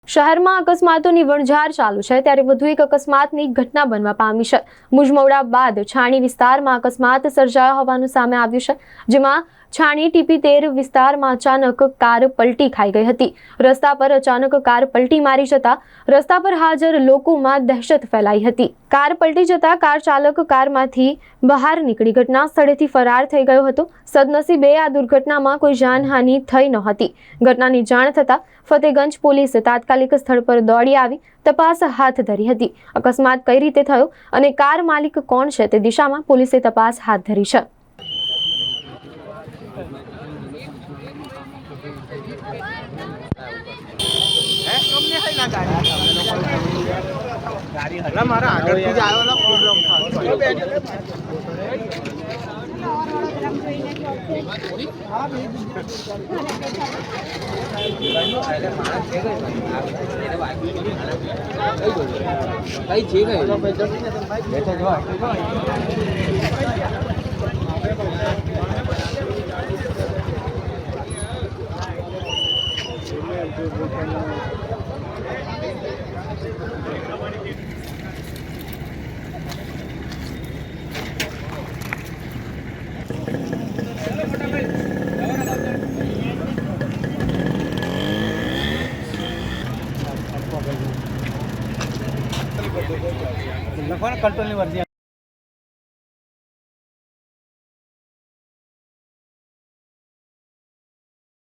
શહેરમાં અકસ્માતોની વણઝાર ચાલુ છે ત્યારે વધુ એક અકસ્માતની ઘટના બનવા પામી છે। મુજમોડા બાદ છાણી વિસ્તારમાં અકસ્માત સર્જાયો હોવાનું સામે આવ્યું છે, જેમાં છાણી ટીપી 13 વિસ્તારમાં અચાનક કાર પલટી ખાઈ ગઈ હતી। રસ્તા પર અચાનક કાર પલટી મારી જતા રસ્તા પર હાજર લોકોમાં દહેશત ફેલાઈ હતી। કાર પલટી જતા કાર ચાલક કારમાંથી બહાર નીકળી ઘટના સ્થળેથી ફરાર થઈ ગયો હતો। સદનસીબે આ દુર્ઘટનામાં કોઈ જાનહાનિ થઈ નહોતી। ઘટનાની જાણ થતાં ફતેગંજ પોલીસે તાત્કાલિક સ્થળ પર દોડી આવી તપાસ હાથ ધરી હતી। અકસ્માત કઈ રીતે થયો અને કાર માલિક કોણ છે તે દિશામાં પોલીસે તપાસ હાથ ધરી છે। કંટ્રોલની વર્દી